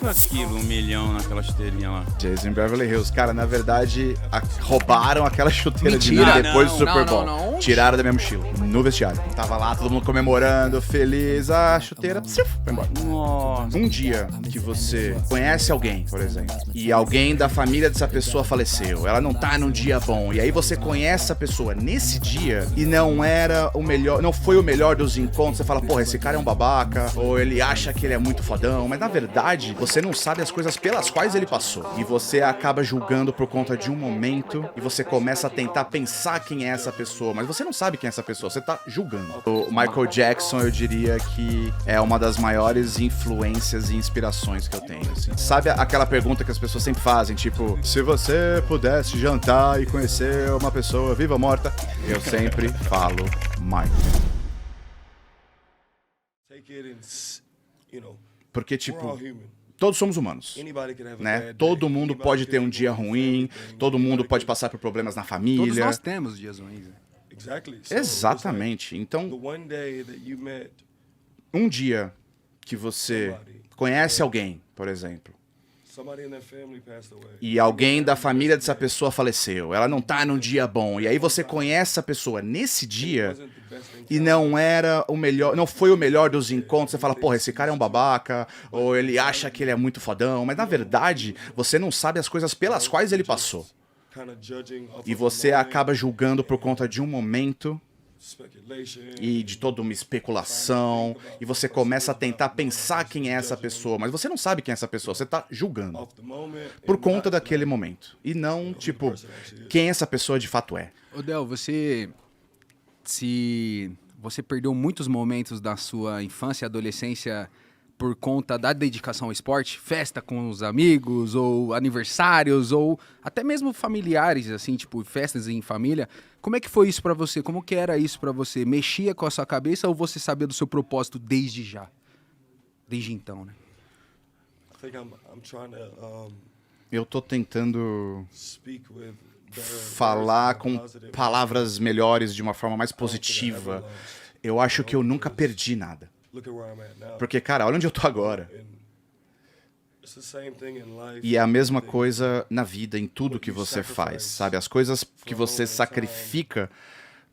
com aquilo, 1 milhão naquela chuteirinha lá? Jason Beverly Hills. Cara, na verdade, roubaram aquela chuteira Mentira. de mim depois do Não, Super não, Bowl. não. Tiraram da minha mochila, no vestiário. Tava lá, todo mundo comemorando, feliz. A chuteira, foi embora. Nossa. Um dia que você conhece alguém, por exemplo, e alguém da família dessa pessoa faleceu, ela não tá num dia bom, e aí você conhece a pessoa nesse dia e não era o melhor, não foi o melhor dos encontros, você fala, porra, esse cara é um babaca, ou ele acha que ele é muito fodão, mas na verdade, você não sabe as coisas pelas quais ele passou. E você acaba julgando por conta de um momento, e você começa a tentar pensar quem é essa pessoa, mas você não sabe quem é essa pessoa, você tá julgando. O Michael Jackson, eu diria que é uma das maiores influências e inspirações que eu tenho, assim. Sabe aquela pergunta que as pessoas sempre fazem, tipo, se você pudesse jantar e conhecer uma pessoa viva ou morta, eu sempre falo Michael. Porque, tipo, todos somos humanos, né? Todo mundo pode ter um dia ruim, todo mundo pode passar por problemas na família. Todos nós temos dias ruins. Exatamente. Então, um dia que você conhece alguém, por exemplo, e alguém da família dessa pessoa faleceu, ela não tá num dia bom, e aí você conhece a pessoa nesse dia e não era o melhor, não foi o melhor dos encontros, você fala, porra, esse cara é um babaca, ou ele acha que ele é muito fodão, mas na verdade, você não sabe as coisas pelas quais ele passou. E você acaba julgando por conta de um momento e de toda uma especulação, e você começa a tentar pensar quem é essa pessoa, mas você não sabe quem é essa pessoa, você tá julgando por conta daquele momento, e não, tipo, quem essa pessoa de fato é. Odell, você perdeu muitos momentos da sua infância e adolescência por conta da dedicação ao esporte, festa com os amigos, ou aniversários, ou até mesmo familiares, assim, tipo, festas em família. Como é que foi isso pra você? Como que era isso pra você? Mexia com a sua cabeça ou você sabia do seu propósito desde já? Desde então, né? Eu tô tentando falar com palavras melhores, de uma forma mais positiva. Eu acho que eu nunca perdi nada. Porque, cara, olha onde eu tô agora. E é a mesma coisa na vida, em tudo que você faz, sabe? As coisas que você sacrifica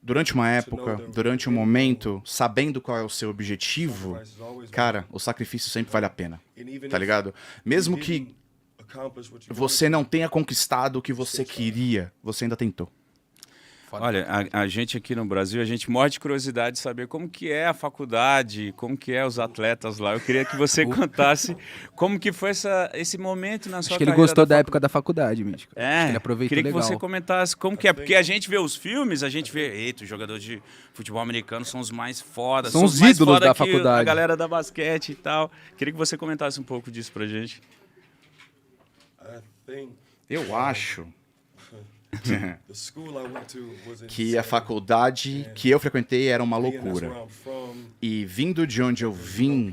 durante uma época, durante um momento, sabendo qual é o seu objetivo, cara, o sacrifício sempre vale a pena, tá ligado? Mesmo que você não tenha conquistado o que você queria, você ainda tentou. Olha, a gente aqui no Brasil, a gente morre de curiosidade de saber como que é a faculdade, como que é os atletas lá. Eu queria que você contasse como que foi esse momento na sua carreira. Acho que ele gostou da época da faculdade, Mítico. É, ele aproveitou queria legal. Que você comentasse como que é, porque a gente vê os filmes, a gente vê, eita, os jogadores de futebol americano são os mais fodas. São os ídolos da faculdade. A galera da basquete e tal. Queria que você comentasse um pouco disso pra gente. Eu acho que a faculdade que eu frequentei era uma loucura. E vindo de onde eu vim,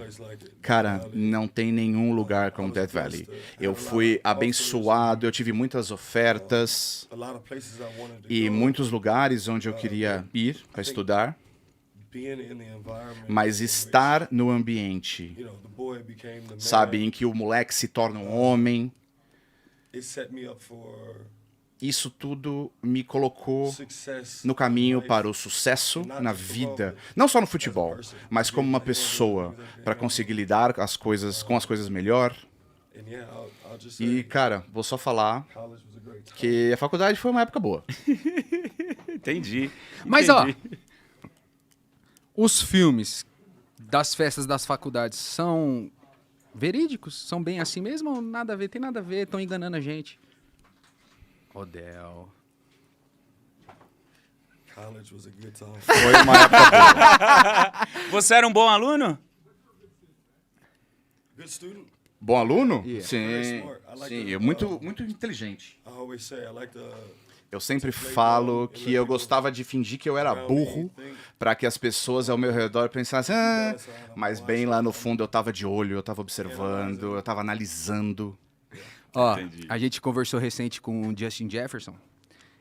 cara, não tem nenhum lugar como Death Valley. Eu fui abençoado, eu tive muitas ofertas e muitos lugares onde eu queria ir para estudar. Mas estar no ambiente, sabe, em que o moleque se torna um homem, isso tudo me colocou no caminho para o sucesso na vida, não só no futebol, mas como uma pessoa, para conseguir lidar com as coisas melhor. E, cara, vou só falar que a faculdade foi uma época boa. Entendi. Mas, ó, os filmes das festas das faculdades são verídicos? São bem assim mesmo ou nada a ver? Tem nada a ver, estão enganando a gente. Odell. Foi uma época boa. Você era um bom aluno? Bom aluno? Yeah. Sim, muito inteligente. Eu sempre falo que eu gostava de fingir que eu era burro para que as pessoas ao meu redor pensassem, mas bem lá no fundo eu tava de olho, eu tava observando, eu tava analisando. Ó, Entendi. a gente conversou recente com o Justin Jefferson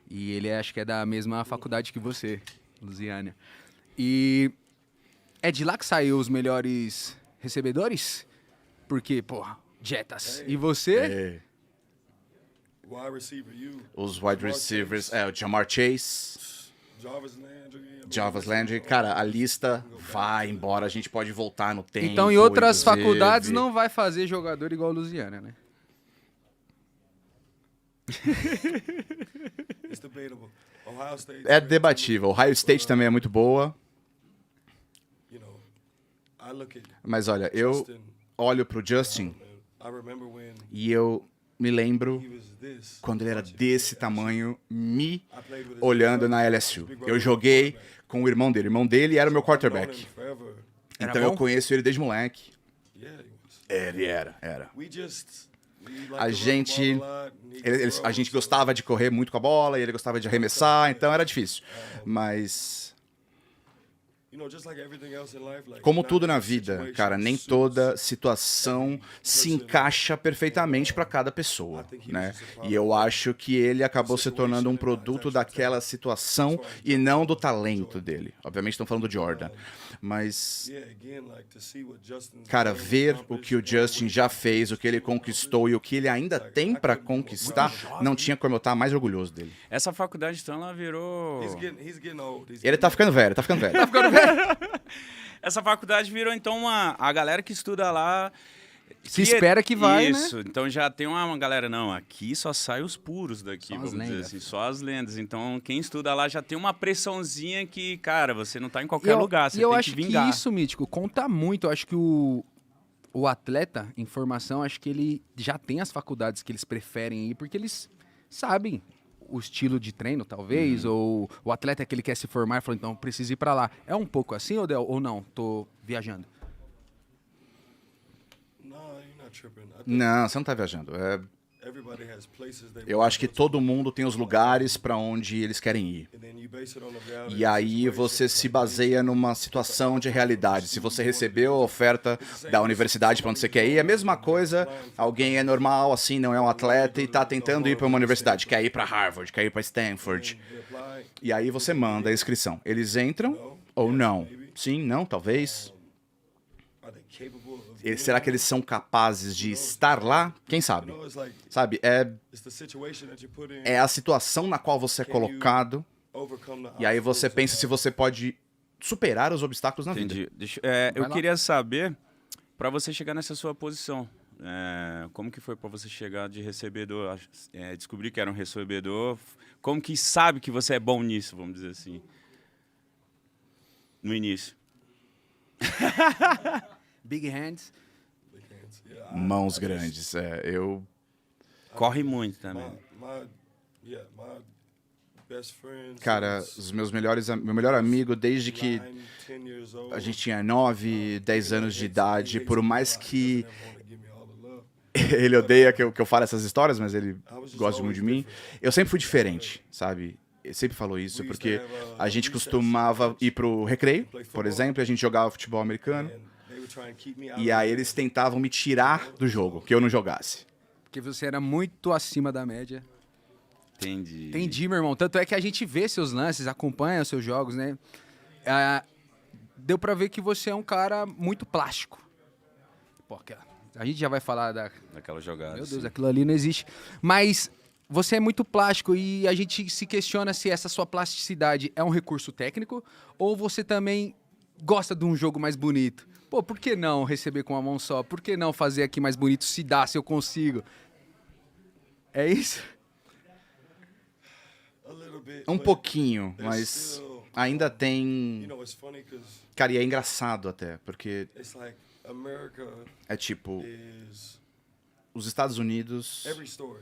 e ele acho que é da mesma faculdade que você, Lusiânia. E é de lá que saiu os melhores recebedores? Porque, porra, Jettas. E você? É, Wide receiver, you. os wide receivers, o Jamar Chase, Jarvis Landry. Jarvis Landry. Cara, a lista vai embora, a gente pode voltar no tempo. Então, em outras inclusive. faculdades, não vai fazer jogador igual o Lusiana, né? It's debatable. Ohio State. É debatível. Ohio State também é muito boa, You know, I look at mas olha, eu Justin. olho pro Justin I remember when e eu me lembro he was this. quando ele era desse tamanho, me I played with his olhando na LSU. Eu joguei com o irmão dele. O irmão dele era o meu known him quarterback. forever. Era Então bom? eu conheço ele desde moleque. Yeah, he was. Ele era. We just. we like A to gente, run the ball a lot, need to a throw, gente so- gostava de correr muito com a bola e ele gostava de arremessar, então era difícil. Mas You know, just like everything else in life, like, como not tudo na every vida, situation cara, nem suits. toda situação se encaixa perfeitamente para cada pessoa, né? E eu acho que ele acabou se tornando um produto daquela situação e não do talento dele. Obviamente estão falando do Jordan, mas Yeah, again, like, to see what Justin's cara, done, ver o accomplished, que o and Justin what já fez, o que ele conquistou e o que ele ainda tem para conquistar, não tinha como eu estar mais orgulhoso dele. Essa faculdade, então, ela virou... he's getting old. Ele tá ficando velho, tá ficando velho. Essa faculdade virou, então, a galera que estuda lá... Se espera que vai, né? Isso, então já tem uma galera, não, aqui só sai os puros daqui, Só as vamos dizer lendas. assim, só as lendas. Então, quem estuda lá já tem uma pressãozinha que, cara, você não tá em qualquer lugar, você e eu tem acho que vingar. que isso, Mítico, conta muito. Eu acho que o atleta em formação, acho que ele já tem as faculdades que eles preferem ir, porque eles sabem o estilo de treino, talvez, ou o atleta que ele quer se formar e falou, então, preciso ir pra lá. É um pouco assim, Odel, ou não? Tô viajando. No, you're not tripping. I think Não, você não tá viajando. everybody has places they Eu wanna acho que go to, todo mundo tem os lugares para onde eles querem ir. and then you base it on the reality E of the aí situation. você se baseia numa situação de realidade. Se você recebeu a oferta da universidade para onde você quer ir, é a mesma coisa. Alguém é normal, assim, não é um atleta e tá tentando ir para uma universidade. Quer ir para Harvard, quer ir para Stanford. They apply. E aí você manda a inscrição. Eles entram ou não? Sim, não, talvez. Are they capable of Será que eles são capazes de estar lá? Quem sabe? You know, it's like Sabe, it's the situation that you put in. é a situação na qual você é colocado. Overcome the E aí você obstacles pensa se você pode superar os obstáculos na vida. Entendi. Eu lá. queria saber, para você chegar nessa sua posição, como que foi para você chegar de recebedor, descobrir que era um recebedor, como que sabe que você é bom nisso, vamos dizer assim, no início? Big hands. Yeah, Mãos grandes. Eu Corre muito também. my best friend. Cara, since os meus meu melhor amigo desde que 9, 10 years old. a gente tinha 9, 10 anos de idade, por mais que ele odeia que eu fale essas histórias, mas ele gosta muito de mim, eu sempre fui diferente, sabe? Ele sempre falou isso, porque a gente costumava ir pro recreio, por exemplo, e a gente jogava futebol americano, e aí eles tentavam me tirar do jogo, que eu não jogasse. Porque você era muito acima da média. Entendi. Entendi, meu irmão. Tanto é que a gente vê seus lances, acompanha os seus jogos, né? Deu pra ver que você é um cara muito plástico. Pô, a gente já vai falar da... Daquela jogada. Meu Deus, sim. aquilo ali não existe. Mas você é muito plástico e a gente se questiona se essa sua plasticidade é um recurso técnico ou você também gosta de um jogo mais bonito. Pô, por que não receber com uma mão só? Por que não fazer aqui mais bonito se dá, se eu consigo? É isso? Um pouquinho, mas ainda tem... Cara, e é engraçado até, porque It's like America é tipo, is os Estados Unidos, every story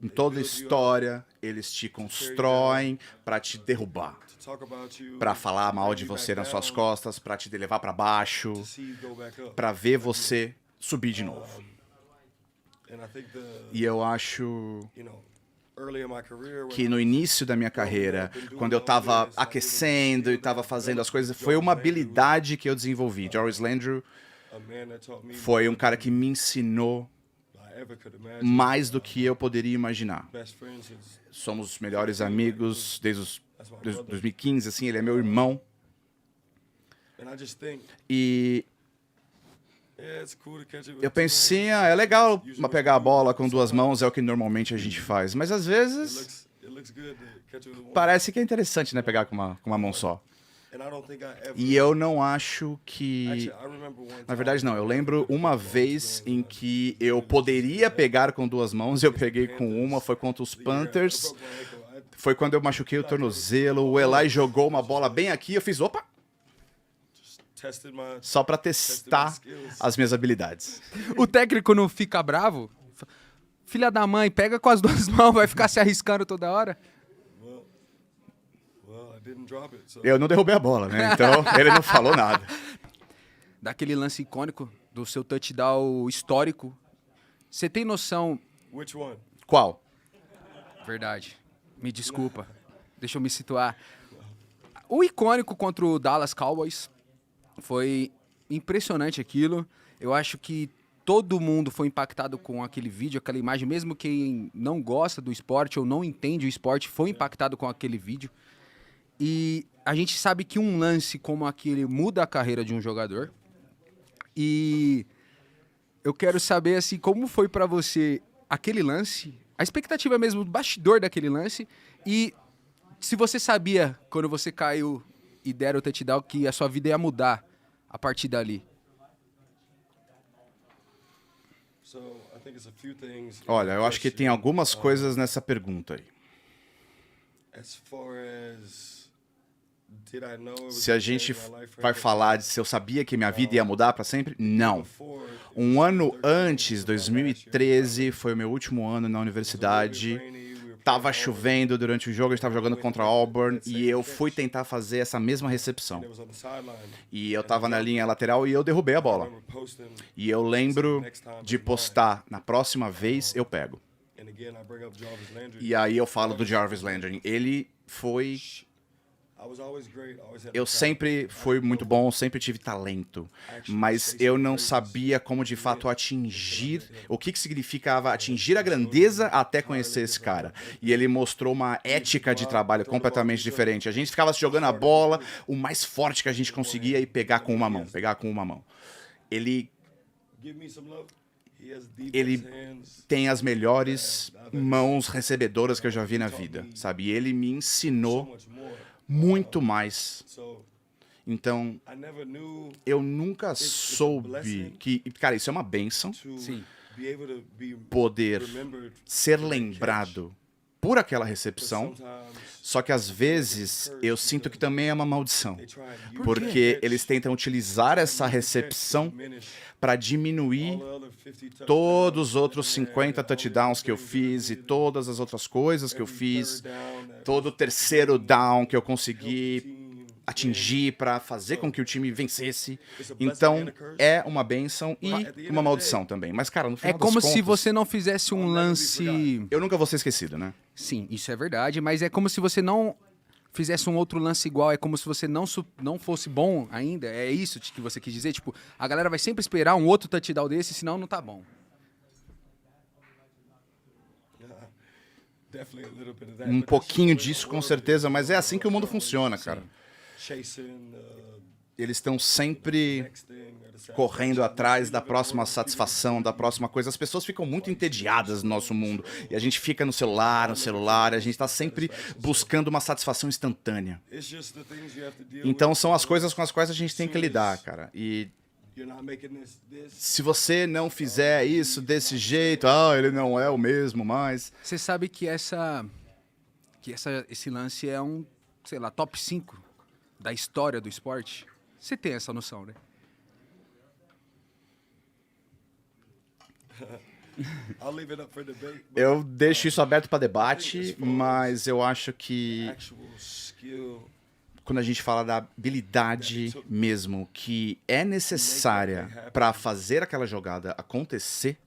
em toda a história, eles te constroem pra te derrubar, to talk about you, pra falar mal de bring you você back nas suas down, costas, pra te levar pra baixo, to see you go back up. pra ver você subir de novo. And I think E eu acho you know, early in my career when que no início da minha carreira, quando eu tava aquecendo e tava fazendo as coisas, foi uma habilidade que eu desenvolvi. Jarvis Landry a man that taught me foi um cara que me ensinou I ever could imagine. mais do que eu poderia imaginar. Best friends since Somos os melhores amigos desde 2015, assim, ele é meu irmão. and I just think E Yeah, it's cool to catch it with Eu two penso hands. sim, é legal pegar a bola com duas mãos, é o que normalmente a gente faz. Mas às vezes It looks good to catch it with one. parece que é interessante, né, pegar com uma mão só. And I don't think I ever. E eu não acho que... Actually, I remember one Na time verdade, não. Eu lembro uma vez em que eu poderia pegar com duas mãos e eu peguei com uma. Foi contra os Panthers. broke my ankle. I Foi quando eu machuquei o tornozelo. O Eli jogou uma bola bem aqui. Eu fiz, opa, tested my. só pra testar as minhas habilidades. O técnico não fica bravo? Filha da mãe, pega com as duas mãos, vai ficar se arriscando toda hora? Well, I didn't drop it. So Eu não derrubei a bola, né? Então ele não falou nada. Daquele lance icônico do seu touchdown histórico. Você tem noção... which one? Qual? Verdade. Me desculpa. Deixa eu me situar. O icônico contra o Dallas Cowboys foi impressionante aquilo. Eu acho que todo mundo foi impactado com aquele vídeo, aquela imagem. Mesmo quem não gosta do esporte ou não entende o esporte foi impactado com aquele vídeo. E a gente sabe que um lance como aquele muda a carreira de um jogador. E eu quero saber assim, como foi pra você aquele lance, a expectativa mesmo do bastidor daquele lance, e se você sabia, quando você caiu e deram o touchdown, que a sua vida ia mudar a partir dali. So I think it's a few things. Olha, eu acho que tem algumas coisas nessa pergunta aí. As far as did I know it was Se a gonna gente change my life vai forever? falar de se eu sabia que minha vida ia mudar pra sempre, não. Before, it Um was ano 13, antes, it was my last year. 2013, foi o meu último ano na universidade. Rainy, we were Tava playing chovendo durante o jogo, a gente tava jogando contra Auburn e eu fui tentar fazer essa mesma recepção. It was on the sideline. E eu tava na linha lateral e eu derrubei a I bola. remember posting, E eu lembro de postar, na próxima vez eu pego. and again I bring up Jarvis Landry. E aí eu falo do Jarvis Landry. Ele foi... I was always great, always had Eu the talent. sempre fui muito bom, sempre tive talento, mas eu não sabia como de fato atingir, o que significava atingir a grandeza até conhecer esse cara. E ele mostrou uma ética de trabalho completamente diferente. A gente ficava jogando a bola, o mais forte que a gente conseguia e pegar com uma mão, pegar com uma mão. Ele Give me some love. He has deep Ele hands. tem as melhores mãos recebedoras que eu já vi na vida, sabe? E ele me So ensinou much more. muito mais. So Então, I never knew eu nunca soube que, cara, isso é uma bênção, to Sim. be able to be poder remembered ser for that lembrado por aquela catch. recepção, Sometimes só que às vezes eu sinto que também é uma maldição, they try and use porque that eles tentam utilizar essa recepção diminish para all diminuir the other 50 touchdowns, todos os outros and 50 all the touchdowns que eu things fiz e that todas as outras coisas que eu every fiz, third down that todo o terceiro down que eu helped consegui the team atingir para fazer com que o time vencesse. Então, é uma bênção e uma maldição também. Mas, cara, no É final como das se contas, você não fizesse um lance... eu nunca vou ser esquecido, né? Sim, isso é verdade, mas é como se você não fizesse um outro lance igual, é como se você não fosse bom ainda, é isso que você quis dizer? Tipo, a galera vai sempre esperar um outro touchdown desse, senão não tá bom. definitely a little bit of that, Um but that's pouquinho just the way disso, the com world certeza, is. mas é assim que o mundo funciona, cara. Chasing Eles estão sempre next thing or the correndo satisfaction. atrás da próxima satisfação, da próxima coisa. As pessoas ficam muito entediadas no nosso mundo. E a gente fica no celular, a gente tá sempre buscando uma satisfação instantânea. It's just the things you have to deal Então with. são as coisas com as quais a gente tem que lidar, cara. E You're not making this. se você não fizer isso desse jeito, ele não é o mesmo mais. Você sabe que esse lance é um, sei lá, top 5 da história do esporte? Você tem essa noção, né? I'll leave it up for debate. But Eu deixo isso aberto para debate, mas eu acho que actual skill. quando a gente fala da habilidade mesmo que é necessária para fazer aquela jogada acontecer,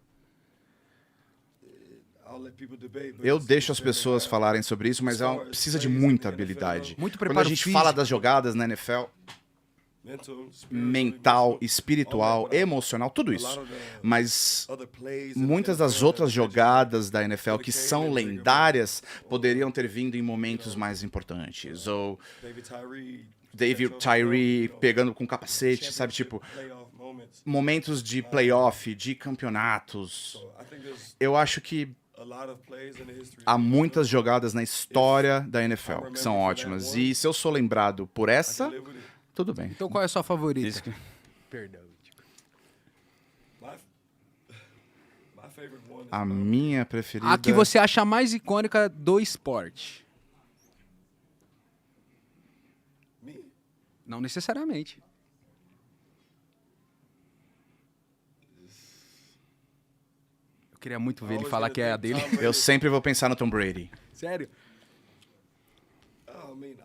I'll let people debate. But eu it's- deixo as pessoas falarem sobre isso, mas precisa de muita habilidade. Muito Quando a preparo gente físico. fala das jogadas na NFL, mental, espiritual, emocional, tudo isso. Mas Other plays. muitas das outras jogadas da NFL que são lendárias poderiam ter vindo em momentos mais importantes. Ou David David Tyree pegando com capacete, sabe? Tipo, momentos de playoff, de campeonatos. So I think there's Eu acho que a lot of plays in the history. há muitas jogadas na história da NFL que são ótimas. E se eu sou lembrado por essa, Live with it. tudo bem. Então qual é a sua favorita? Isso que- Perdão. My favorite one is A minha preferida... A que você acha mais icônica do esporte? me. Não necessariamente. Eu queria muito ver ele Always falar gonna que é a think dele. Tom Brady. Eu sempre vou pensar no Tom Brady. Sério? I mean,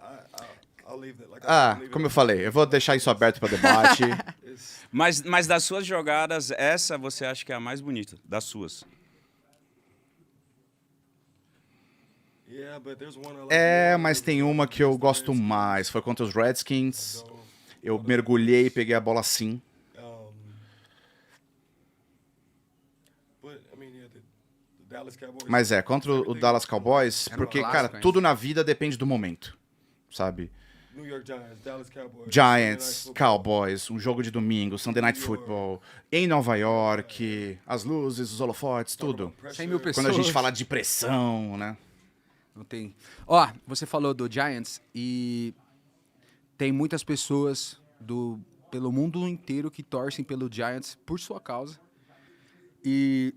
I'll leave that. Like Ah, I'll leave como eu it. falei, eu vou deixar isso aberto para debate. It's, Mas das suas jogadas, essa você acha que é a mais bonita? Das suas? yeah, but there's one I like É, more. mas tem uma que eu gosto mais. Foi contra os Redskins. Eu mergulhei e peguei a bola assim. But I mean, yeah, the Dallas Cowboys. Mas é, contra o Dallas Cowboys, Era um porque, clássico, cara, hein? tudo na vida depende do momento, sabe? New York Giants, Dallas Cowboys. Giants, Sunday Night Football. Cowboys, um jogo de domingo, Sunday Night Football, em Nova York, as luzes, os holofotes, tudo. 100 mil pessoas. Quando a gente fala de pressão, né? Não tem. Ó, você falou do Giants e tem muitas pessoas pelo mundo inteiro que torcem pelo Giants por sua causa. E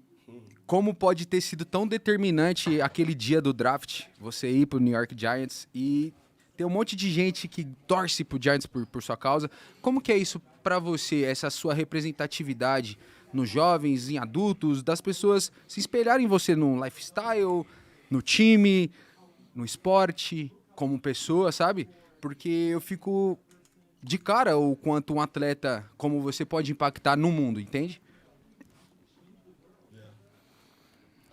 como pode ter sido tão determinante aquele dia do draft, você ir pro New York Giants e ter um monte de gente que torce pro Giants por sua causa. Como que é isso pra você, essa sua representatividade nos jovens, em adultos, das pessoas se espelharem em você no lifestyle, no time, no esporte, como pessoa, sabe? Porque eu fico de cara o quanto um atleta como você pode impactar no mundo, entende?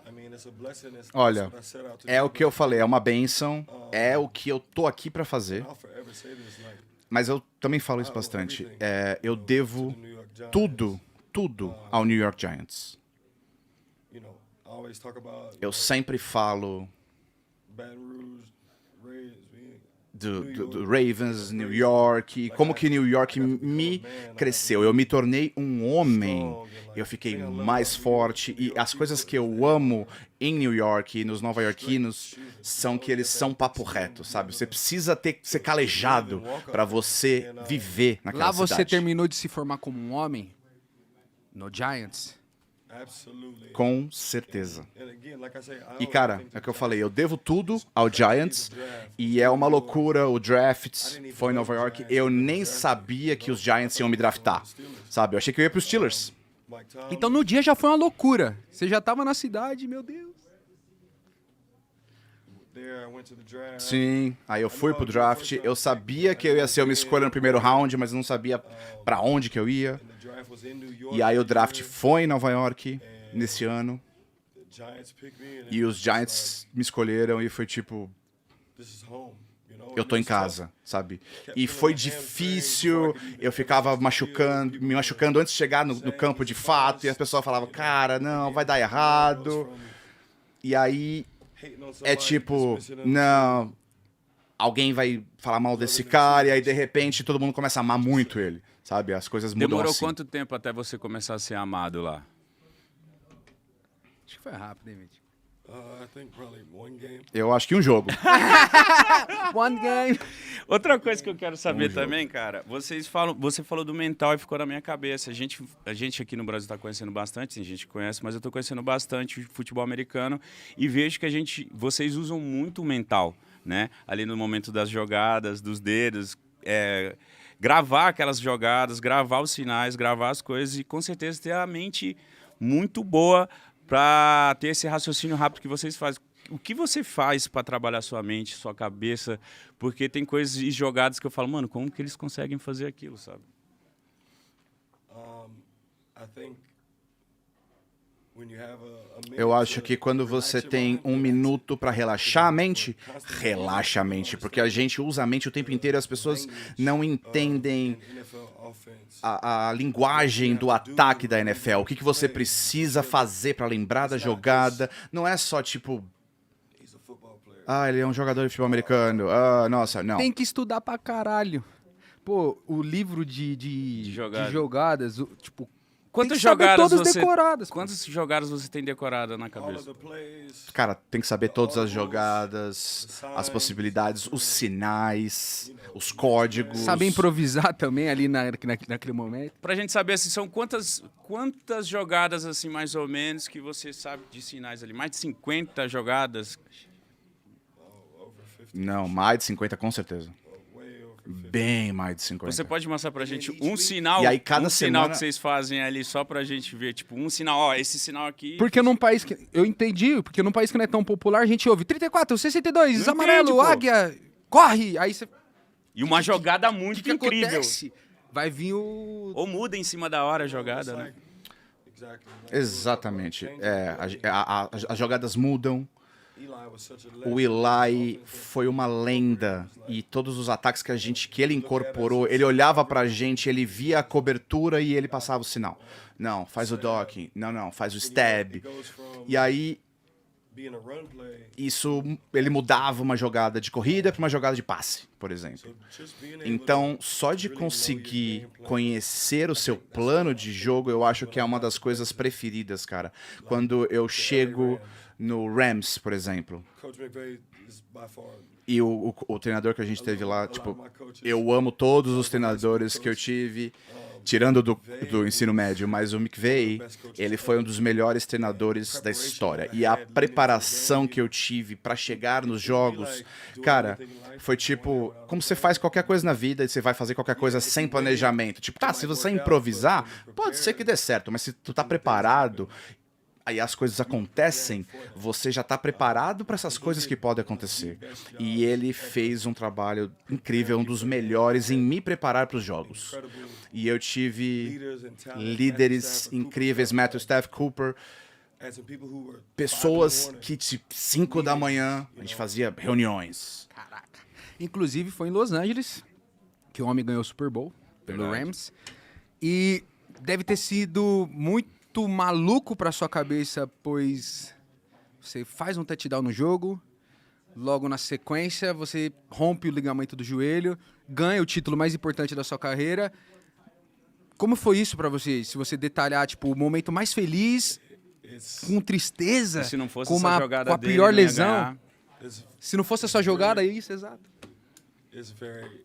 I mean, it's a blessing. It's Olha, what I set out to é do, o que eu falei, é uma bênção, é o que eu tô aqui pra fazer. I'll forever say this, like, Mas eu também falo isso bastante. Eu devo the New York Giants, tudo ao New York Giants. You know, I always talk about Eu sempre falo Baton Rouge, Rays, do Ravens, New York, como que New York me cresceu. Eu me tornei um homem, eu fiquei mais forte e as coisas que eu amo em New York e nos nova-iorquinos são que eles são papo reto, sabe? Você precisa ser calejado para você viver naquela Lá você cidade. terminou de se formar como um homem no Giants. absolutely. Com certeza. And again, like I say, I E owe cara, everything to é o que eu the falei, eu Giants. devo tudo ao Giants e é uma loucura, o draft foi em Nova York, eu nem sabia que os Giants iam me draftar, sabe? Eu achei que eu ia pros Steelers. Mike Tomlin, Então no dia já foi uma loucura. Você já tava na cidade, meu Deus. there, I went to the draft. Sim, aí eu fui pro draft, eu sabia que eu ia ser uma escolha no primeiro round, mas eu não sabia pra onde que eu ia. And the draft was in New York. E aí o that draft year. foi em Nova York nesse ano The Giants picked me, and e it os was Giants me escolheram e foi tipo, like, this is home. You know? eu tô em casa, sabe? E foi difícil, eu ficava me machucando antes de chegar no campo de fato, e as pessoas falavam, cara, não, vai dar errado. E aí é tipo, não, alguém vai falar mal desse cara, e aí de repente todo mundo começa a amar muito ele, sabe? As coisas mudam Demorou assim. quanto tempo até você começar a ser amado lá? Acho que foi rápido, hein, Mitch? I think probably one game. Eu acho que um jogo. One game. Outra coisa que eu quero saber também, cara, você falou do mental e ficou na minha cabeça. A gente aqui no Brasil está conhecendo bastante, tem gente que conhece, mas eu estou conhecendo bastante o futebol americano e vejo que vocês usam muito o mental, né? Ali no momento das jogadas, dos dedos, gravar aquelas jogadas, gravar os sinais, gravar as coisas e com certeza ter a mente muito boa para ter esse raciocínio rápido que vocês fazem. O que você faz para trabalhar sua mente, sua cabeça? Porque tem coisas e jogadas que eu falo, mano, como que eles conseguem fazer aquilo, sabe? I think when you have a minute Eu acho to que quando relax você your tem mind, um minuto pra relaxar a mente, relaxa a mente, porque a gente usa a mente o tempo inteiro e as pessoas não entendem NFL offense. a linguagem do ataque da NFL. O que você precisa fazer pra lembrar da jogada. Não é só tipo, He's a football player. ele é um jogador de futebol americano. Nossa, não. Tem que estudar pra caralho. pô, o livro de jogadas, tipo, Quantas tem que saber jogadas todas você... decoradas. Quantas jogadas você tem decorada na All of cabeça? the plays. Cara, tem que saber todas as jogadas, as possibilidades, os sinais, os códigos. Saber improvisar também ali naquele momento. Pra gente saber, assim, são quantas jogadas, assim, mais ou menos, que você sabe de sinais ali? Mais de 50 jogadas? Não, mais de 50 com certeza. Way over. Bem mais de 50. Você pode mostrar pra gente um sinal, E aí, cada sinal semana- que vocês fazem ali, só pra gente ver, tipo, um sinal, ó, esse sinal aqui... Porque num país que... Eu entendi, porque num país que não é tão popular, a gente ouve 34, 62, Não amarelo, entende, pô. águia, corre! Aí você... O E uma jogada muito que incrível. acontece? Vai vir o... Ou muda em cima da hora a jogada, né? Exactly. Exatamente. As jogadas mudam. Eli was such a O legend. Eli foi uma lenda e todos os ataques que ele incorporou, ele olhava pra gente, ele via a cobertura e ele passava o sinal. Não, faz o docking. Não, faz o stab. It goes from E aí being a run play. isso ele mudava uma jogada de corrida para uma jogada de passe, por exemplo. Just being able Então, só de conseguir conhecer o seu plano de jogo, eu acho que é uma das coisas preferidas, cara. Quando eu chego no Rams, por exemplo, to Coach McVay is by far. e o treinador que a gente teve lá, tipo, eu amo todos os treinadores que eu tive, tirando do ensino médio, mas o McVay, ele foi um dos melhores treinadores da história. E a preparação que eu tive pra chegar nos jogos, cara, foi tipo, como você faz qualquer coisa na vida e você vai fazer qualquer coisa sem planejamento. Tipo, tá, se você improvisar, pode ser que dê certo, mas se tu tá preparado, aí as coisas acontecem, você já tá preparado para essas coisas que podem acontecer. E ele fez um trabalho incrível, um dos melhores em me preparar para os jogos. E eu tive Leaders and talent. líderes incríveis, Matthew Staff Cooper, And some people who were pessoas que, tipo, 5 da manhã, a gente fazia reuniões. Caraca. Inclusive, foi em Los Angeles que o homem ganhou o Super Bowl pelo Verdade. Rams. E deve ter sido muito maluco pra sua cabeça, pois você faz um touchdown no jogo, logo na sequência você rompe o ligamento do joelho, ganha o título mais importante da sua carreira. Como foi isso pra você? Se você detalhar, tipo, o momento mais feliz, it's com tristeza, E se não fosse com, essa uma, jogada com a dele, pior não ia lesão. ganhar. it's Se não fosse a sua jogada, é isso, exato. it's very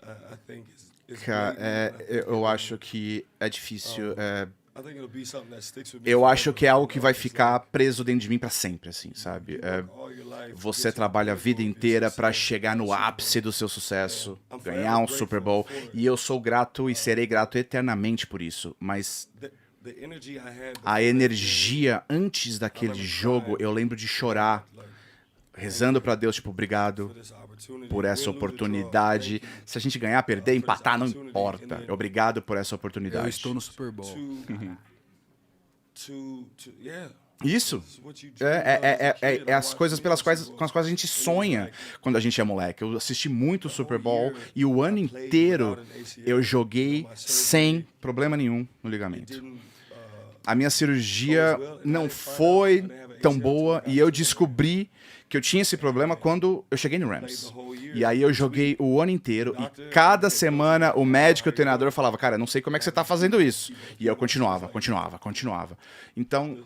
I think it's Cara, really good. eu acho que é difícil. I think it'll be something that sticks with me. Eu acho forever. que é algo que vai ficar preso dentro de mim pra sempre, assim, sabe? All your life, Você trabalha a vida inteira pra chegar no ápice do seu sucesso, ganhar um Super Bowl, e eu sou grato e serei grato eternamente por isso. Mas the energy I had a energia antes daquele jogo, eu lembro de chorar, rezando pra Deus, tipo, obrigado this opportunity, por essa oportunidade. Se a gente ganhar, perder, empatar, não importa. Obrigado por essa oportunidade. Eu estou no Super Bowl. Yeah. Isso. It's what you dream of as a kid. É as coisas com as quais a gente sonha quando a gente é moleque. Eu assisti muito o Super Bowl e o ano inteiro eu joguei sem problema nenhum no ligamento. A minha cirurgia não foi tão boa e eu descobri que eu tinha esse problema quando eu cheguei no Rams. E aí eu joguei o ano inteiro e cada semana o médico e o treinador falava, cara, não sei como é que você tá fazendo isso. E eu continuava. Então,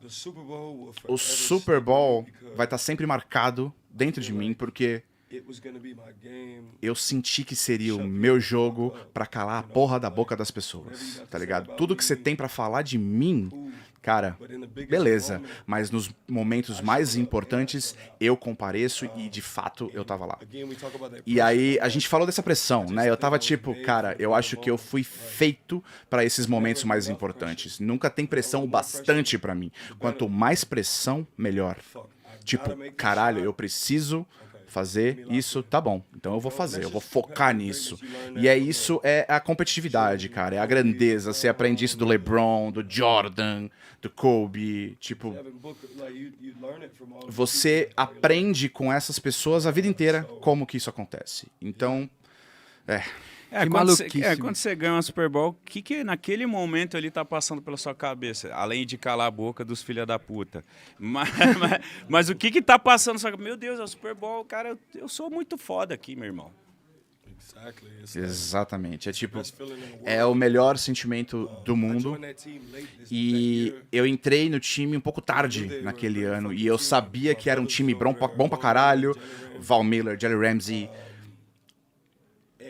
The Super Bowl will o forever Super Bowl because vai estar sempre marcado dentro de mim porque it was gonna be my game. eu senti que seria o meu jogo pra calar a porra da boca das pessoas, tá ligado? Tudo que você tem pra falar de mim, cara, beleza, mas nos momentos mais importantes eu compareço e de fato eu tava lá. Again, we talk about that E aí a gente falou dessa pressão, né? Eu tava tipo, cara, eu acho que eu fui feito pra esses momentos mais importantes. Nunca tem pressão o bastante pra mim. Quanto mais pressão, melhor. Tipo, caralho, eu preciso fazer isso, tá bom. Então eu vou fazer, eu vou focar nisso. E é isso, é a competitividade, cara. É a grandeza. Você aprende isso do LeBron, do Jordan, do Kobe. Tipo, Devin Booker, like you learn it from all the você aprende com essas pessoas a vida inteira como que isso acontece. Então, Que quando você, maluquice, quando você ganha uma Super Bowl, o que naquele momento ali tá passando pela sua cabeça? Além de calar a boca dos filha da puta. Mas o que tá passando na sua cabeça? Meu Deus, é o Super Bowl, cara, eu sou muito foda aqui, meu irmão. Exactly. It's like Exatamente. É tipo, best feeling in the world. é o melhor sentimento do I mundo. joined that team late that E year. eu entrei no time um pouco tarde naquele ano. E eu sabia que era um time bom pra caralho. Val Miller, Jelly Ramsey. And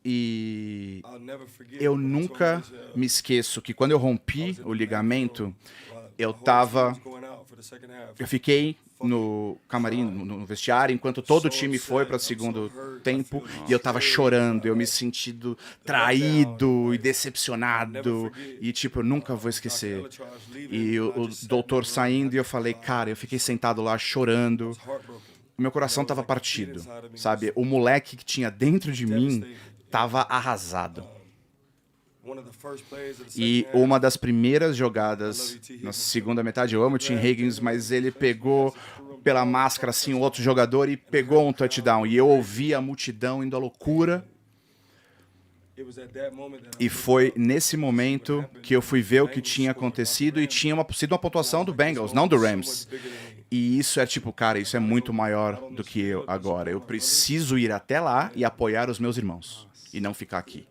E I'll never forget eu when I tore nunca my ACL. me esqueço que quando eu rompi o ligamento, eu The whole team tava. was going out for the second half. Eu fiquei no camarim, no vestiário, enquanto todo o time foi para o segundo tempo, e eu tava chorando, eu me sentindo traído e decepcionado, e tipo, eu nunca vou esquecer. E o doutor saindo, e eu falei, cara, eu fiquei sentado lá chorando, o meu coração tava partido, sabe? O moleque que tinha dentro de mim tava arrasado. E uma das primeiras jogadas na segunda metade, eu amo o Tim Higgins, mas ele pegou pela máscara assim o outro jogador e pegou um touchdown. E eu ouvi a multidão indo à loucura. E foi nesse momento que eu fui ver o que tinha acontecido e tinha sido uma pontuação do Bengals, não do Rams. E isso é tipo, cara, isso é muito maior do que eu agora. Eu preciso ir até lá e apoiar os meus irmãos. E não ficar aqui.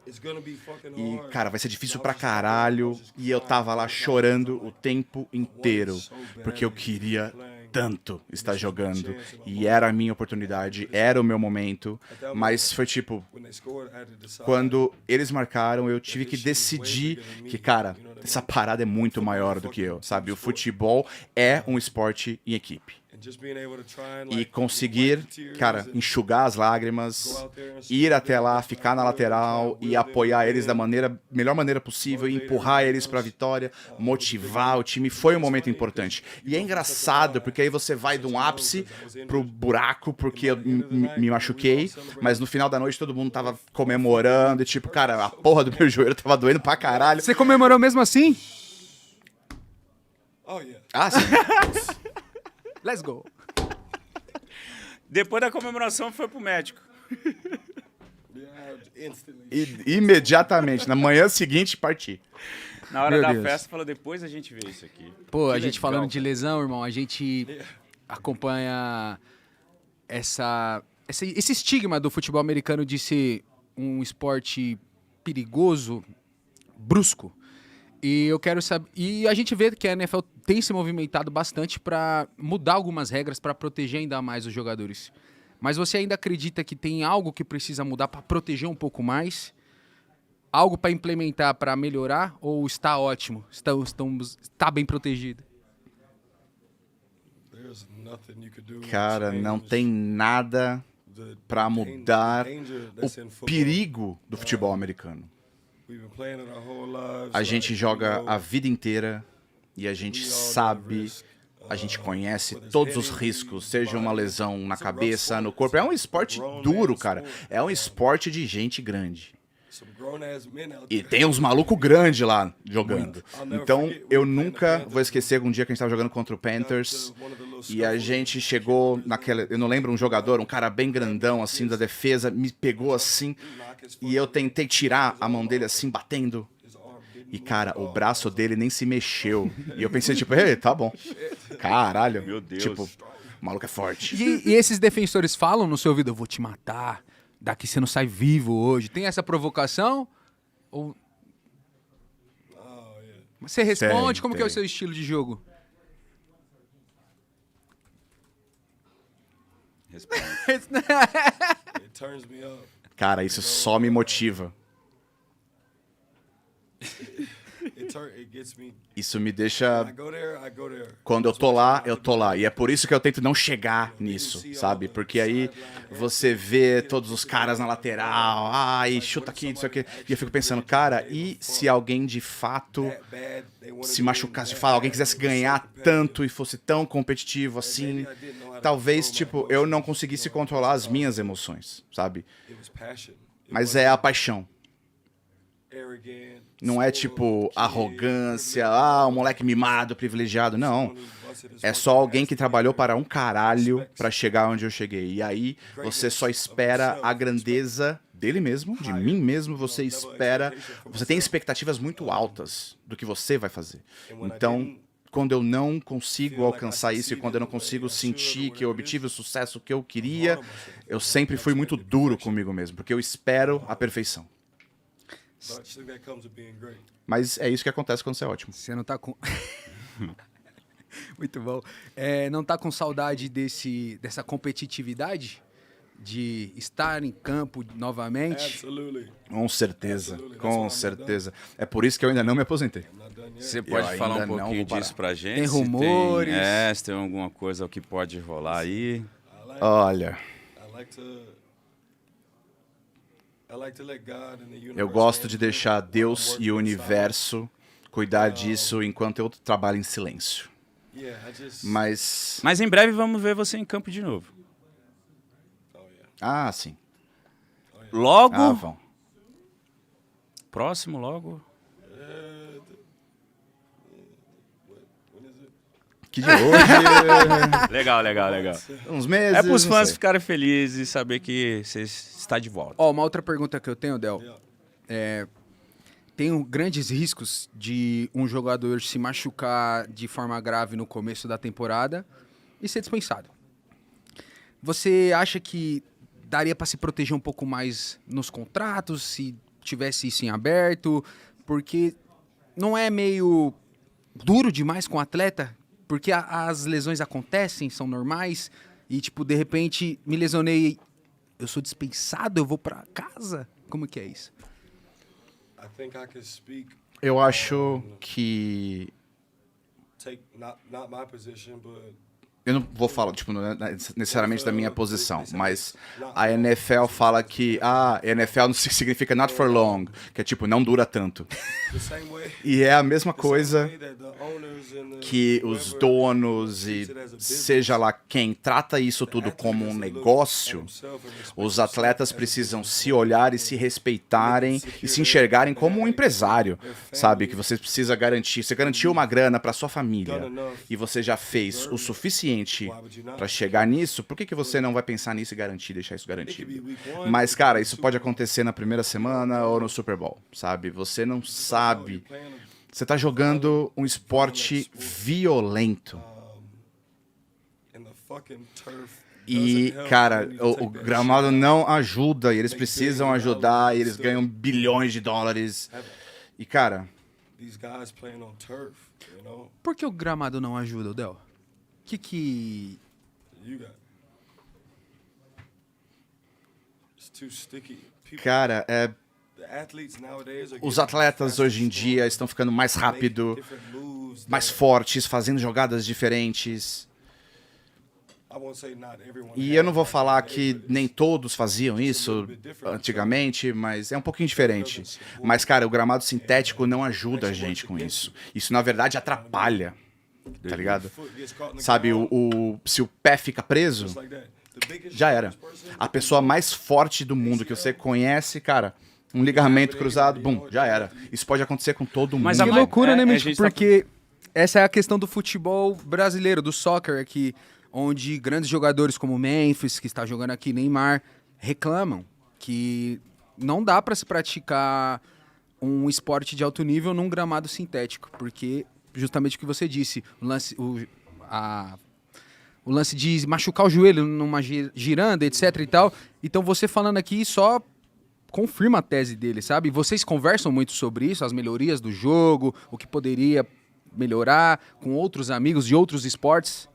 E, cara, vai ser difícil pra caralho. E eu tava lá chorando o tempo inteiro. Porque eu queria tanto estar jogando. E era a minha oportunidade, era o meu momento. Mas foi tipo, quando eles marcaram, eu tive que decidir que, cara, essa parada é muito maior do que eu, sabe? O futebol é um esporte em equipe. E conseguir, cara, enxugar as lágrimas, ir até lá, ficar na lateral e apoiar eles da melhor maneira possível, e empurrar eles pra vitória, motivar o time, foi um momento importante. E é engraçado, porque aí você vai de um ápice pro buraco, porque eu me machuquei, mas no final da noite todo mundo tava comemorando, e tipo, cara, a porra do meu joelho tava doendo pra caralho. Você comemorou mesmo assim? Oh, yeah. Ah, sim. Let's go. Depois da comemoração foi pro médico. Yeah, instantly. Imediatamente, na manhã seguinte, parti. Na hora Meu da Deus. festa falou, depois a gente vê isso aqui. Pô, Que a gente legal, falando de cara. lesão, irmão, a gente acompanha esse estigma do futebol americano de ser um esporte perigoso, brusco. E eu quero saber. E a gente vê que a NFL tem se movimentado bastante para mudar algumas regras para proteger ainda mais os jogadores. Mas você ainda acredita que tem algo que precisa mudar para proteger um pouco mais? Algo para implementar para melhorar? Ou está ótimo? Está bem protegido? There's nothing you could do to Cara, não change tem nada the pra mudar danger that's in o football. perigo do futebol americano. We've been playing it our whole lives. A gente Like, joga you know, a vida inteira e a gente sabe, a gente conhece todos os riscos, seja uma lesão na cabeça, no corpo. É um esporte duro, cara. É um esporte de gente grande. some grown-ass men out E there. tem uns malucos grandes lá jogando. Então, eu nunca vou esquecer um dia que a gente tava jogando contra o Panthers e a gente chegou naquela... Eu não lembro, um jogador, um cara bem grandão, assim, da defesa, me pegou assim e eu tentei tirar a mão dele assim, batendo. E, cara, o braço dele nem se mexeu. E eu pensei, tipo, ei, tá bom. Caralho. Meu Deus. Tipo, o maluco é forte. E esses defensores falam no seu ouvido, eu vou te matar, daqui você não sai vivo hoje. Tem essa provocação? Ou... Você responde? Tem, Como que é o tem. seu estilo de jogo? Responde. It turns me up. Cara, isso só me motiva. It gets me. Isso me deixa... I go there. Quando eu tô lá, eu tô lá. E é por isso que eu tento não chegar nisso, sabe? Porque aí você vê todos os caras na lateral, ai, chuta aqui, isso aqui. E eu fico pensando, cara, e se alguém de fato Bad, they wanna se do machucasse it de fato, alguém bad, quisesse they were so ganhar competitive. tanto e fosse tão competitivo assim, talvez, tipo, eu não conseguisse controlar as minhas emoções, sabe? It was passion. It Mas é a paixão. arrogant. Não é tipo arrogância, um moleque mimado, privilegiado, não. É só alguém que trabalhou para um caralho pra chegar onde eu cheguei. E aí você só espera a grandeza dele mesmo, de mim mesmo, você espera, você tem expectativas muito altas do que você vai fazer. Então, quando eu não consigo alcançar isso e quando eu não consigo sentir que eu obtive o sucesso que eu queria, eu sempre fui muito duro comigo mesmo, porque eu espero a perfeição. But I think that comes with being great. Mas é isso que acontece quando você é ótimo. Você não tá com... Muito bom. Não tá com saudade dessa competitividade? De estar em campo novamente? Absolutely. Com certeza, com certeza. É por isso que eu ainda não me aposentei. I'm not done yet. Você pode falar ainda um não pouquinho vou parar. disso pra gente? Tem Se rumores? Se tem alguma coisa que pode rolar aí. Olha, I like to let God and the universe eu gosto de handle it. deixar Deus Work e o inside. universo cuidar disso enquanto eu trabalho em silêncio. Yeah, I just. Mas, Em breve vamos ver você em campo de novo. Oh yeah. sim. Logo, Vão. próximo, logo. When is it? Que de hoje, Legal. uns meses, É pros não fãs sei. ficarem felizes e saber que você está de volta. Ó, uma outra pergunta que eu tenho, Del. Yeah. Tem grandes riscos de um jogador se machucar de forma grave no começo da temporada e ser dispensado. Você acha que daria para se proteger um pouco mais nos contratos, se tivesse isso em aberto? Porque não é meio duro demais com o atleta? Porque as lesões acontecem, são normais, e tipo, de repente me lesionei, eu sou dispensado, eu vou para casa? Como que é isso? I think I could speak. Eu acho que Take not my position, but eu não vou falar, tipo, não é necessariamente da minha posição, mas a NFL fala que NFL não significa not for long, que é tipo, não dura tanto. the same way. E é a mesma coisa That the owners and the que os donos e seja lá quem trata isso tudo como um negócio, os atletas precisam se olhar e se respeitarem e se enxergarem como um empresário, sabe? Que você precisa garantir, você garantiu uma grana para sua família e você já fez o suficiente para chegar nisso, por que você não vai pensar nisso e deixar isso garantido? Mas, cara, isso pode acontecer na primeira semana ou no Super Bowl, sabe? Você não sabe. Você tá jogando um esporte violento. And the fucking turf E, doesn't help cara, when you o take that gramado shit. não ajuda, e eles precisam ajudar, e eles ganham bilhões de dólares. E, cara, These guys playing on turf, you know. Por que o gramado não ajuda, Del? Que... You got. It's too sticky. People, cara, the athletes nowadays are os getting atletas faster, hoje em dia estão ficando mais making rápido, different moves mais that- fortes, fazendo jogadas diferentes. I won't say not everyone E has eu não vou that falar today, que but nem todos faziam isso antigamente, mas é um pouquinho diferente. Mas, cara, o gramado sintético não ajuda a gente com isso. Isso, na verdade, atrapalha, tá ligado? foot gets caught in the Sabe, ground, se o pé fica preso, just like that. The biggest já era. person, A pessoa mais forte do mundo que você conhece, cara, um ligamento cruzado, bum, já era. Isso pode acontecer com todo mundo. Mas Que a loucura, né, a Mítico? gente tá- Porque essa é a questão do futebol brasileiro, do soccer aqui, onde grandes jogadores como Memphis, que está jogando aqui, Neymar, reclamam que não dá para se praticar um esporte de alto nível num gramado sintético, porque justamente o que você disse, o lance de machucar o joelho numa giranda, etc e tal. Então você falando aqui só confirma a tese dele, sabe? Vocês conversam muito sobre isso, as melhorias do jogo, o que poderia melhorar com outros amigos de outros esportes?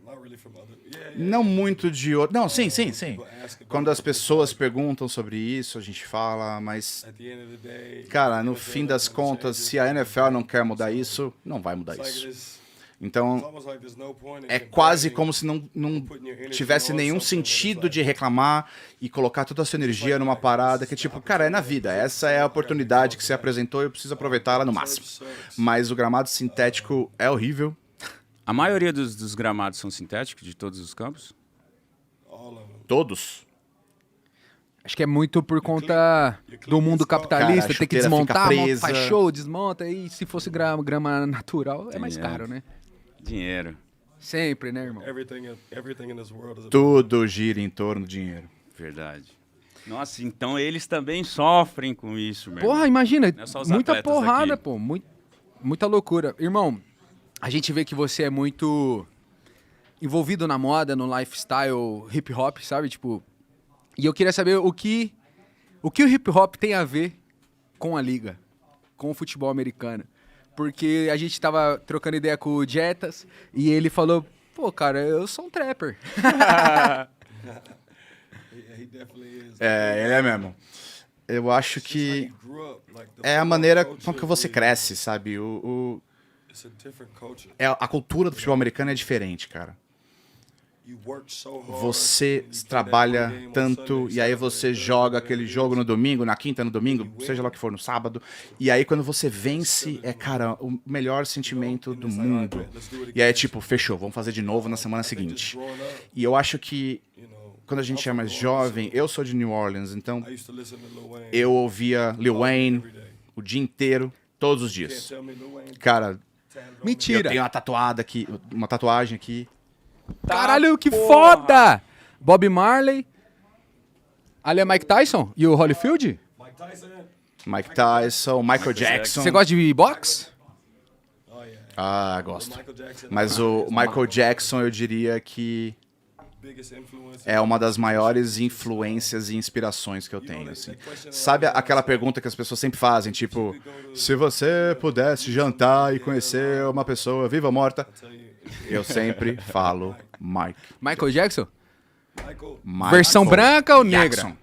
not really from other. Yeah, Não muito de outro. Não, sim. people ask about Quando as pessoas perguntam sobre isso, a gente fala, mas, at the end of the day. cara, no NFL fim das doesn't wanna contas, change se a NFL não quer mudar isso, não vai mudar It's like isso. this- it's Então, almost like there's no point in é quase comparing como se não tivesse nenhum sentido de reclamar e colocar toda a sua energia numa parada que, tipo, cara, é na vida. Essa é a oportunidade que você apresentou e eu preciso aproveitar ela no máximo. Mas o gramado sintético é horrível. A maioria dos gramados são sintéticos, de todos os campos? all of them. Todos. Acho que é muito por conta do mundo capitalista, Cara, a ter que chuteira desmontar, fica presa. faz show, desmonta, e se fosse grama natural, é mais Sim, caro, né? Dinheiro. Sempre, né, irmão? Everything in this world is about Tudo gira em torno do dinheiro. Verdade. Nossa, então eles também sofrem com isso, meu Porra, irmão. imagina, Não é só os muita atletas porrada, aqui. pô. Muita loucura. Irmão, a gente vê que você é muito envolvido na moda, no lifestyle hip hop, sabe? Tipo, e eu queria saber o que o hip hop tem a ver com a liga, com o futebol americano. Porque a gente tava trocando ideia com o Jetas e ele falou, pô, cara, eu sou um trapper. He definitely is. É, ele é mesmo. Eu acho It's just que how you grew up, like the é a football maneira culture com que você is- cresce, sabe? It's a different culture. A cultura do futebol americano é diferente, cara. You work so hard, Você and you play that trabalha one game on tanto Sunday, e aí Saturday, você Sunday, joga whatever aquele it jogo is. no domingo, na quinta, no domingo, seja lá o que for, no sábado. E aí quando você vence, é, cara, o melhor sentimento do mundo. E aí é tipo, fechou, vamos fazer de novo na semana seguinte. E eu acho que quando a gente é mais jovem, eu sou de New Orleans, então I used to listen to Lil Wayne eu ouvia Lil Wayne every day. o dia inteiro, todos os Can't dias. tell me Lil Wayne Cara, tatted on me. eu Mentira. tenho uma tatuagem aqui. Caralho, que porra. foda! Bob Marley. Ali é Mike Tyson e o Holyfield? Mike Tyson. Mike Tyson, Michael Jackson. Você gosta de boxe? Oh yeah. Ah, gosto. Michael Jackson. Mas o Michael Jackson, eu diria que Biggest influence. é uma das maiores influências e inspirações que eu tenho, assim. Sabe aquela pergunta que as pessoas sempre fazem, tipo, se você pudesse jantar e conhecer uma pessoa viva ou morta, Tell you, eu sempre falo Mike. Michael Jackson? Michael. Michael Versão branca ou negra? Jackson.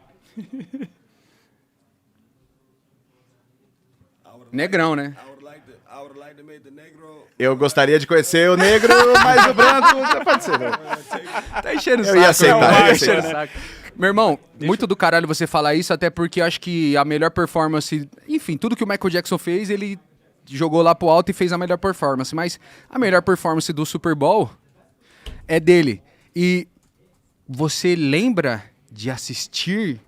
Negrão, né? I would like to make the negro. Eu gostaria de conhecer o negro, mas o branco já pode ser. Né? Tá enchendo o Eu saco. ia aceitar, né? eu ia Tá enchendo o aceitar. saco. Meu irmão, muito do caralho você falar isso, até porque eu acho que a melhor performance... Enfim, tudo que o Michael Jackson fez, ele jogou lá pro alto e fez a melhor performance. Mas a melhor performance do Super Bowl é dele. E você lembra de assistir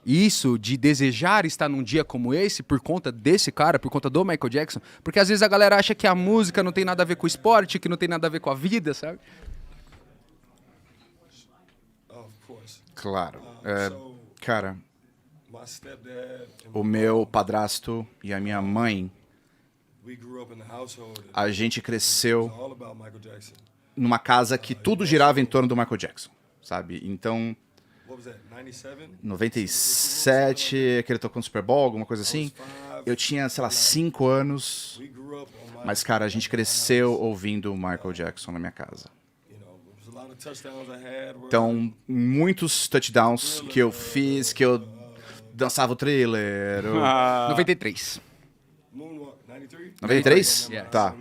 isso, de desejar estar num dia como esse por conta desse cara, por conta do Michael Jackson? Porque às vezes a galera acha que a música não tem nada a ver com o esporte, que não tem nada a ver com a vida, sabe? Of course. Claro. So Cara, my stepdad and o meu padrasto e a minha mãe, we grew up in a household. It a gente cresceu was all about Michael Jackson. numa casa que tudo girava em torno do Michael Jackson, sabe? Então, What was that? 97. 97, que ele tocou no Super Bowl, alguma coisa assim. Eu tinha, sei lá, 5 anos. We grew up on Michael. Mas, cara, a gente cresceu ouvindo o Michael Jackson na minha casa. You know, there was a lot of touchdowns I had. Where Então, muitos touchdowns que eu fiz, que eu dançava o thriller. Ah. 93. Moonwalk 93. 93? Yeah. Tá.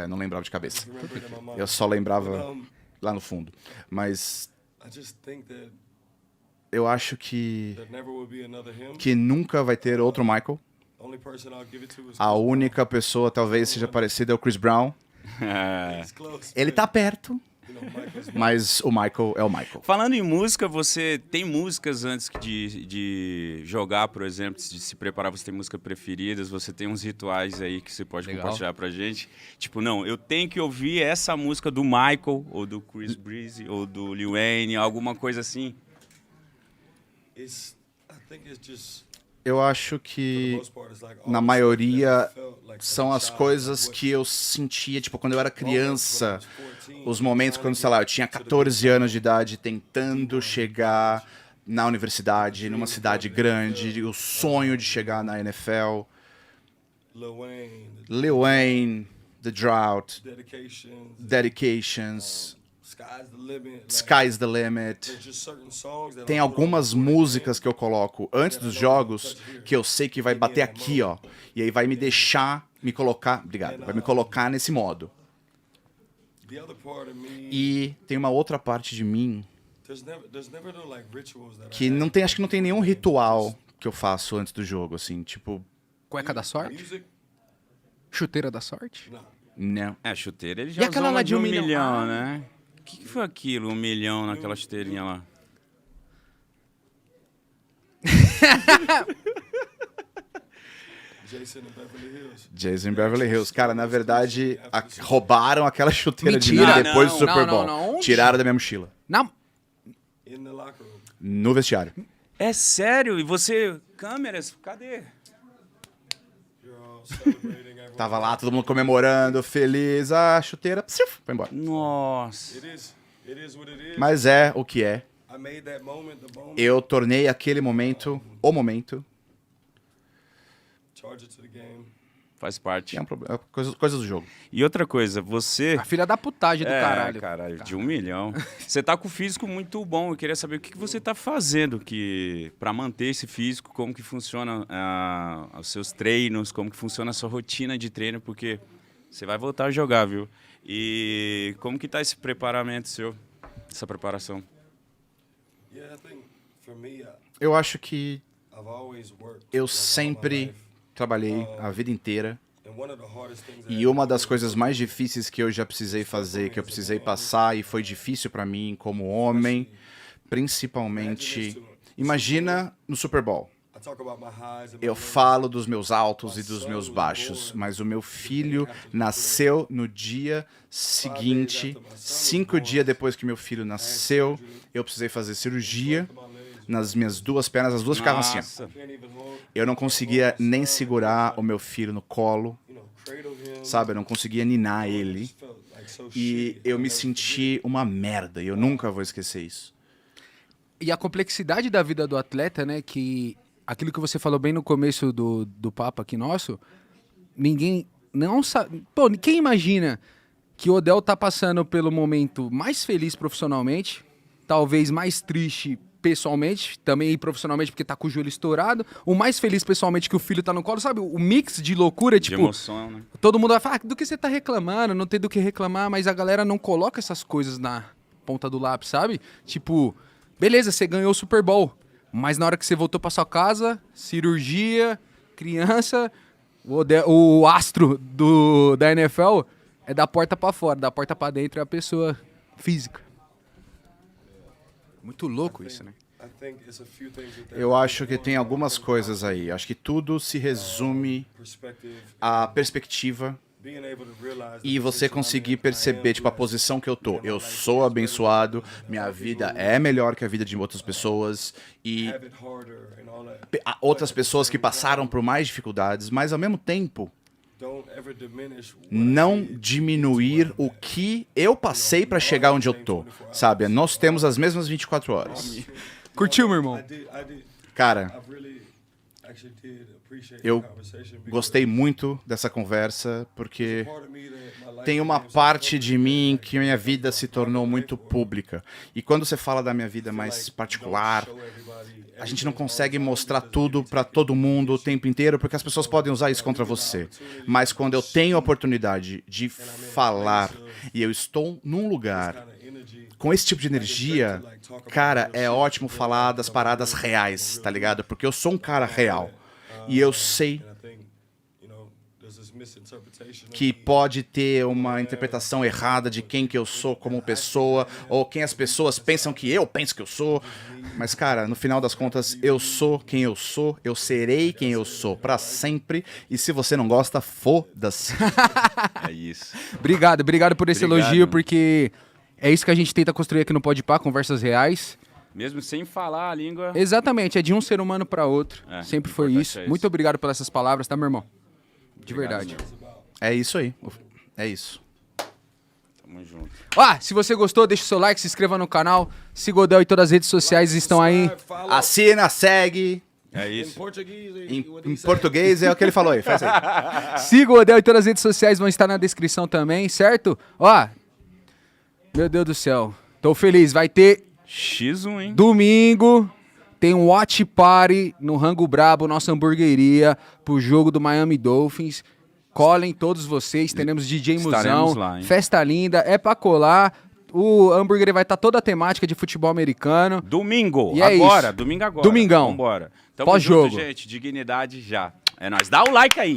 Não lembrava de cabeça. Remember it in my mind. Eu só lembrava lá no fundo. Mas I just think that eu acho que there never will be another him. nunca vai ter outro Michael. Only person I'll give it to is A única pessoa talvez seja parecida é o Chris Brown. He's close. Ele tá perto, You know, Michael's mas o Michael é o Michael. Falando em música, você tem músicas antes de jogar, por exemplo, de se preparar, você tem músicas preferidas, você tem uns rituais aí que você pode Legal. compartilhar pra gente. Tipo, não, eu tenho que ouvir essa música do Michael, ou do Chris Breezy, ou do Lil Wayne, alguma coisa assim. I think it's just Eu acho for the que most part it's like all na the stuff maioria that I felt like são as as a child, coisas what- que eu sentia, tipo, quando eu era criança, when I was 14, os momentos quando, sei lá, eu tinha 14 anos de idade tentando chegar na universidade, numa cidade grande, o sonho de chegar na NFL. Lil Wayne, Lil Wayne, The Drought, Dedication, Dedications, Sky's the Limit. Like, Sky's the Limit. there's just certain songs that Tem I'll put on algumas before the músicas que eu coloco antes dos jogos que eu sei que vai bater aqui, ó. E aí vai me deixar me colocar. Obrigado. Vai me colocar nesse modo. game. The other part of me, E tem uma outra parte de mim there's never no like rituals that que I não tem, acho que não tem nenhum ritual que eu faço antes do jogo, assim, tipo, Cueca da have. sorte? Music? Chuteira da sorte? No. não. É, chuteira ele E já aquela usou lá uma de de 1 1 milhão? milhão, Ah. né? O que foi aquilo, 1 milhão naquela chuteirinha lá? Jason and Beverly Hills. Jason Beverly Hills. Cara, na verdade, roubaram aquela chuteira de Mentira. mim depois Não, do Super não, Bowl. não, onde? Tiraram da minha mochila. Não. In the locker room. No vestiário. É sério? E você... Câmeras, cadê? You're all celebrating. Everyone's Tava lá, todo mundo comemorando, feliz. A chuteira, psiu, foi embora. Nossa. It is what it is. Mas é o que é. I made that moment the moment. Eu tornei aquele momento o momento. Charge it to the game. Faz parte. Que é um problema. Coisas do jogo. E outra coisa, você... A filha da putagem do caralho. Caralho, de 1 milhão. Você tá com o físico muito bom. Eu queria saber o que você tá fazendo para manter esse físico, como que funciona os seus treinos, como que funciona a sua rotina de treino, porque você vai voltar a jogar, viu? E como que tá esse preparamento seu, essa preparação? Yeah, I think for me, Eu acho que I've always worked. eu like, all my sempre life. trabalhei a vida inteira. And one of the hardest things that E uma das coisas mais difíceis que eu já precisei fazer, que eu precisei passar e foi difícil pra mim como homem, principalmente, imagina no Super Bowl. I talk about my highs and my Eu lows. falo dos meus altos e dos meus baixos, mas o meu filho nasceu no dia seguinte, 5 dias depois que meu filho nasceu, eu precisei fazer cirurgia nas minhas duas pernas, as duas ficavam assim. Ó. Nossa. Can't even hold, Eu não conseguia nem segurar o meu filho no colo, cradle him. sabe? Eu não conseguia ninar ele. Felt like so E shitty. eu me senti uma merda, e eu nunca vou esquecer isso. E a complexidade da vida do atleta, né? Que aquilo que você falou bem no começo do papo aqui nosso, ninguém não sabe. Pô, quem imagina que o Odell tá passando pelo momento mais feliz profissionalmente, talvez mais triste pessoalmente, também profissionalmente porque tá com o joelho estourado, o mais feliz pessoalmente que o filho tá no colo, sabe? O mix de loucura, De tipo, emoção, né? todo mundo vai falar, do que você tá reclamando? Não tem do que reclamar, mas a galera não coloca essas coisas na ponta do lápis, sabe? Tipo, beleza, você ganhou o Super Bowl, mas na hora que você voltou pra sua casa, cirurgia, criança, o astro da NFL é da porta pra fora, da porta pra dentro é a pessoa física. Muito louco isso, né? I think it's a few things that Eu acho que tem algumas coisas aí. Acho que tudo se resume perspective, à perspectiva being able to realize e the você position I'm conseguir in, I perceber, am tipo, a blessed. posição que eu tô. Eu sou abençoado, minha vida é melhor que a vida de outras pessoas e Have it harder and all that. há outras pessoas que passaram por mais dificuldades, mas ao mesmo tempo, Don't ever diminish what I não did. diminuir o que eu passei pra chegar onde eu tô, sabe? Nós temos as mesmas 24 horas. Curtiu, meu irmão? I did. Cara, I really actually did appreciate eu the conversation because gostei muito dessa conversa, porque part of me that my life tem uma became so parte public de mim that que minha vida se tornou muito pública. E quando você fala da minha vida mais like particular, don't show everybody a gente não everything consegue all the time mostrar because tudo pra todo mundo o tempo inteiro, porque as pessoas podem usar isso contra você. Mas quando eu tenho a oportunidade de falar e eu estou num lugar kind of energy. com esse tipo de energia, cara, é ótimo falar das paradas reais, tá ligado? Porque eu sou um cara real. E eu sei And I think, there's this misinterpretation of que me. pode ter uma interpretação errada de quem que eu sou como pessoa, ou quem as pessoas pensam que eu penso que eu sou. Mas, cara, no final das contas, eu sou quem eu sou, eu serei quem eu sou pra sempre, e se você não gosta, foda-se. É isso. Obrigado por esse Obrigado. elogio, porque é isso que a gente tenta construir aqui no Podpah, conversas reais. Mesmo sem falar a língua. Exatamente, é de um ser humano para outro. É, Sempre foi importante isso. é isso. Muito obrigado pelas essas palavras, tá, meu irmão? De Obrigado verdade. mesmo. É isso aí. É isso. Tamo junto. Se você gostou, deixa o seu like, se inscreva no canal. Siga o Odell em todas as redes sociais, estão aí. Follow Assina, segue. É in isso. Portuguese. Em português é o que ele falou aí. Faz aí. Siga o Odell em todas as redes sociais, vão estar na descrição também, certo? Meu Deus do céu. Tô feliz, vai ter X1, hein? domingo, tem um watch party no Rango Brabo, nossa hamburgueria, pro jogo do Miami Dolphins. Colhem todos vocês, teremos DJ Estaremos Musão, lá, hein? festa linda, é pra colar. O hambúrguer vai estar toda a temática de futebol americano. Domingo, E é agora, isso. domingo agora. Domingão. Vambora. Tamo Pós-jogo. junto, gente. Dignidade já. É nóis. Dá o like aí.